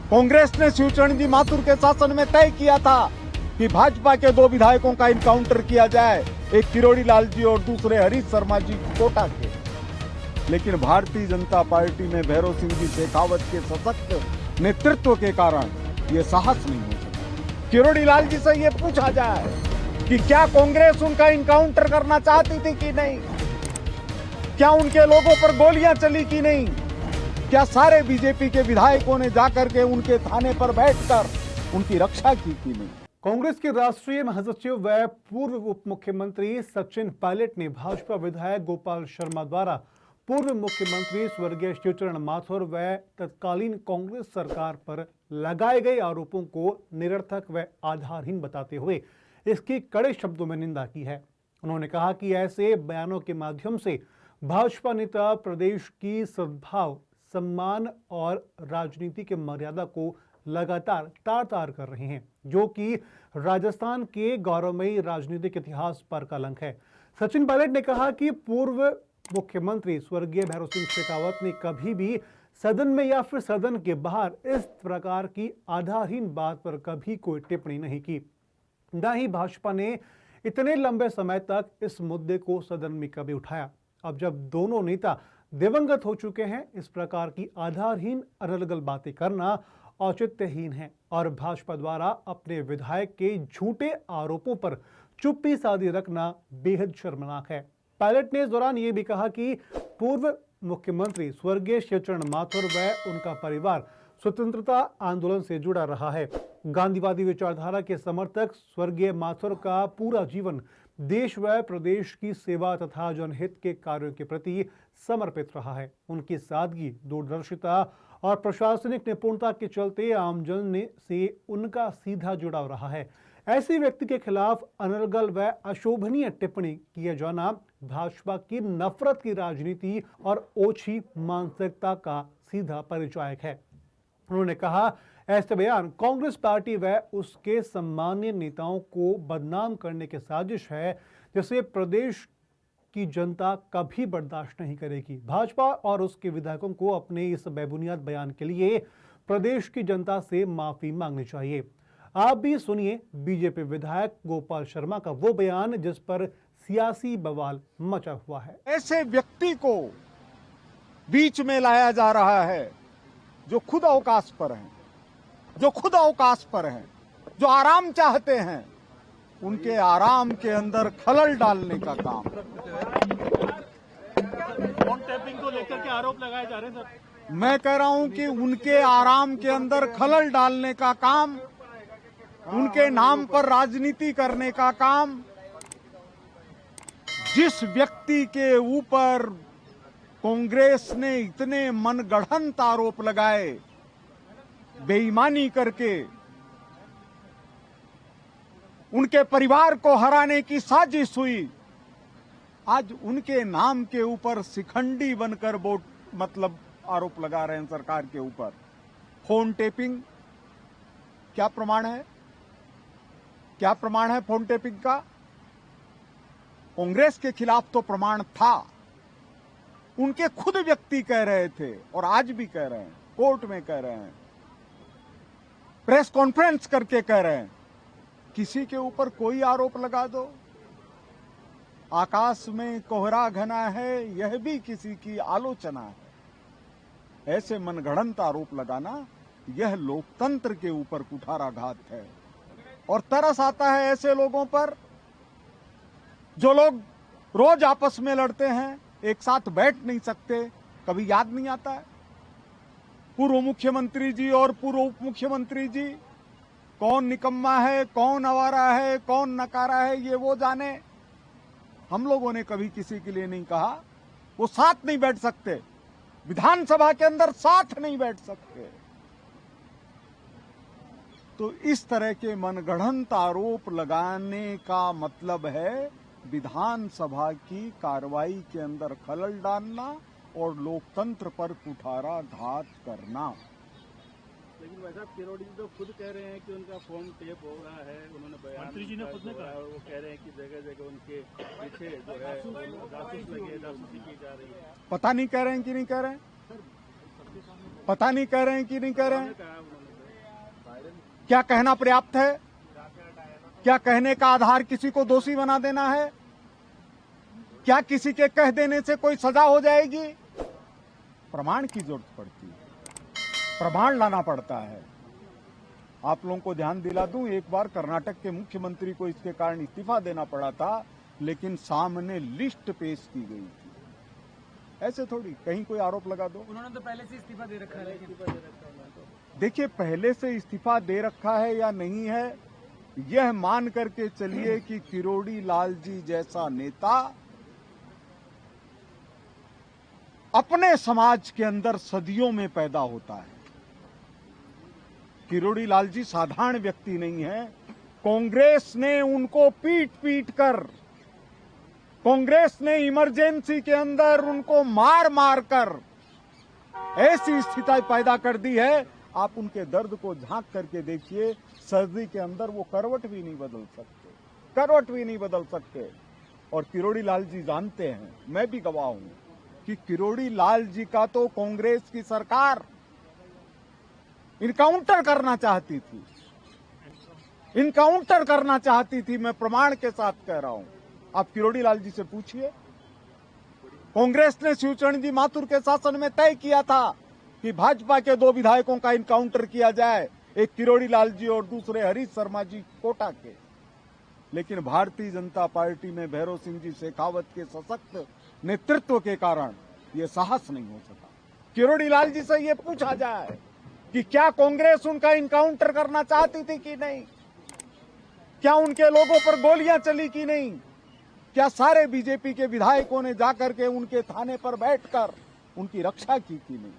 कांग्रेस ने शिवचरण जी माथुर के शासन में तय किया था कि भाजपा के 2 विधायकों का इनकाउंटर किया जाए, एक किरोड़ी लाल जी और दूसरे हरीश शर्मा जी कोटा के। लेकिन भारतीय जनता पार्टी में भैरव सिंह जी शेखावत के सशक्त नेतृत्व के कारण ये साहस नहीं हो सका। किरोड़ी लाल जी से ये पूछा जाए कि क्या कांग्रेस उनका इनकाउंटर करना चाहती थी कि नहीं, क्या उनके लोगों पर गोलियां चली कि नहीं, क्या सारे बीजेपी के विधायकों ने जाकर के उनके थाने पर बैठकर उनकी रक्षा की कि नहीं। कांग्रेस के राष्ट्रीय महासचिव व पूर्व उप मुख्यमंत्री सचिन पायलट ने भाजपा विधायक गोपाल शर्मा द्वारा पूर्व मुख्यमंत्री स्वर्गीय शिवचरण माथुर व तत्कालीन कांग्रेस सरकार पर लगाए गए आरोपों को निरर्थक व आधारहीन बताते हुए इसकी कड़े शब्दों में निंदा की है। उन्होंने कहा कि ऐसे बयानों के माध्यम से भाजपा नेता प्रदेश की सद्भाव, सम्मान और राजनीति के मर्यादा को लगातार तार-तार कर रहे हैं, जो कि राजस्थान के गौरवमयी राजनीतिक इतिहास पर कलंक है। सचिन पायलट ने कहा कि पूर्व मुख्यमंत्री स्वर्गीय भैरव सिंह शेखावत ने कभी भी सदन में या फिर सदन के बाहर इस प्रकार की आधारहीन बात पर कभी कोई टिप्पणी नहीं की। न ही भाजपा ने इतने लंबे समय तक इस मुद्दे को सदन में कभी उठाया। अब जब दोनों नेता दिवंगत हो चुके हैं, इस प्रकार की आधारहीन अनर्गल बातें करना औचित्यहीन है और भाजपा द्वारा अपने विधायक के झूठे आरोपों पर चुप्पी साधी रखना बेहद शर्मनाक है। पायलट ने इस दौरान ये भी कहा कि पूर्व मुख्यमंत्री स्वर्गीय शिवचरण माथुर व उनका परिवार स्वतंत्रता आंदोलन से जुड़ा रहा है। गांधीवादी विचारधारा के समर्थक स्वर्गीय माथुर का पूरा जीवन देश व प्रदेश की सेवा तथा जनहित के कार्यों के प्रति समर्पित रहा है। उनकी सादगी, दूरदर्शिता और प्रशासनिक निपुणता के चलते आमजन से उनका सीधा जुड़ाव रहा है। ऐसे व्यक्ति के खिलाफ अनर्गल व अशोभनीय टिप्पणी किए जाना भाजपा की नफरत की राजनीति और ओछी मानसिकता का सीधा परिचायक है। उन्होंने कहा, ऐसे बयान कांग्रेस पार्टी व उसके सम्मानीय नेताओं को बदनाम करने की साजिश है, जिसे प्रदेश की जनता कभी बर्दाश्त नहीं करेगी। भाजपा और उसके विधायकों को अपने इस बेबुनियाद बयान के लिए प्रदेश की जनता से माफी मांगनी चाहिए। आप भी सुनिए बीजेपी विधायक गोपाल शर्मा का वो बयान जिस पर सियासी बवाल मचा हुआ है। ऐसे व्यक्ति को बीच में लाया जा रहा है जो खुद अवकाश पर हैं, जो आराम चाहते हैं, उनके आराम के अंदर खलल डालने का काम। फोन टैपिंग को लेकर के आरोप लगाए जा रहे हैं सर। मैं कह रहा हूं कि उनके आराम के अंदर खलल डालने का काम, उनके नाम पर राजनीति करने का काम, जिस व्यक्ति के ऊपर कांग्रेस ने इतने मनगढ़ंत आरोप लगाए, बेईमानी करके उनके परिवार को हराने की साजिश हुई, आज उनके नाम के ऊपर शिखंडी बनकर आरोप लगा रहे हैं सरकार के ऊपर। फोन टेपिंग क्या प्रमाण है? क्या प्रमाण है फोन टेपिंग का? कांग्रेस के खिलाफ तो प्रमाण था, उनके खुद व्यक्ति कह रहे थे और आज भी कह रहे हैं, कोर्ट में कह रहे हैं, प्रेस कॉन्फ्रेंस करके कह रहे हैं, किसी के ऊपर कोई आरोप लगा दो, आकाश में कोहरा घना है, यह भी किसी की आलोचना है। ऐसे मनगढ़ंत आरोप लगाना यह लोकतंत्र के ऊपर कुठाराघात है और तरस आता है ऐसे लोगों पर जो लोग रोज आपस में लड़ते हैं, एक साथ बैठ नहीं सकते। कभी याद नहीं आता है पूर्व मुख्यमंत्री जी और पूर्व उप मुख्यमंत्री जी, कौन निकम्मा है, कौन आवारा है, कौन नकारा है, ये वो जाने। हम लोगों ने कभी किसी के लिए नहीं कहा वो साथ नहीं बैठ सकते, विधानसभा के अंदर साथ नहीं बैठ सकते। तो इस तरह के मनगढ़ंत आरोप लगाने का मतलब है विधानसभा की कार्रवाई के अंदर खलल डालना और लोकतंत्र पर कुठाराघात करना। लेकिन वैसा किरोड़ी जी तो खुद कह रहे हैं कि उनका फोन टेप हो रहा है, उन्होंने बयान मंत्री जी ने खुद ने कहा, वो कह रहे हैं कि जगह जगह उनके पीछे जो है जासूस लगे, जासूसी की जा रही है। पता नहीं कह रहे हैं कि नहीं कह रहे हैं, पता नहीं कह रहे हैं कि नहीं कह रहे हैं। क्या कहना पर्याप्त है? क्या कहने का आधार किसी को दोषी बना देना है? क्या किसी के कह देने से कोई सजा हो जाएगी? प्रमाण की जरूरत पड़ती है, प्रमाण लाना पड़ता है। आप लोगों को ध्यान दिला दूं, एक बार कर्नाटक के मुख्यमंत्री को इसके कारण इस्तीफा देना पड़ा था, लेकिन सामने लिस्ट पेश की गई थी। ऐसे थोड़ी कहीं कोई आरोप लगा दो। उन्होंने तो पहले से इस्तीफा दे रखा है। देखिए, पहले से इस्तीफा दे रखा है या नहीं है, यह मान करके चलिए कि किरोड़ी लाल जी जैसा नेता अपने समाज के अंदर सदियों में पैदा होता है। किरोड़ी लाल जी साधारण व्यक्ति नहीं है। कांग्रेस ने उनको पीट पीट कर, कांग्रेस ने इमरजेंसी के अंदर उनको मार मार कर ऐसी स्थिति पैदा कर दी है। आप उनके दर्द को झांक करके देखिए, सर्दी के अंदर वो करवट भी नहीं बदल सकते, करवट भी नहीं बदल सकते। और किरोड़ी लाल जी जानते हैं, मैं भी गवाह हूं, कि किरोड़ी लाल जी का तो कांग्रेस की सरकार इनकाउंटर करना चाहती थी, इनकाउंटर करना चाहती थी। मैं प्रमाण के साथ कह रहा हूं, आप किरोड़ी लाल जी से पूछिए। कांग्रेस ने शिवचरण जी माथुर के शासन में तय किया था कि भाजपा के 2 विधायकों का इनकाउंटर किया जाए, एक किरोड़ी लाल जी और दूसरे हरीश शर्मा जी कोटा के। लेकिन भारतीय जनता पार्टी में भैरव सिंह जी शेखावत के सशक्त नेतृत्व के कारण यह साहस नहीं हो सका। किरोड़ी लाल जी से यह पूछा जाए कि क्या कांग्रेस उनका इनकाउंटर करना चाहती थी कि नहीं, क्या उनके लोगों पर गोलियां चली कि नहीं, क्या सारे बीजेपी के विधायकों ने जाकर के उनके थाने पर बैठकर उनकी रक्षा की कि नहीं।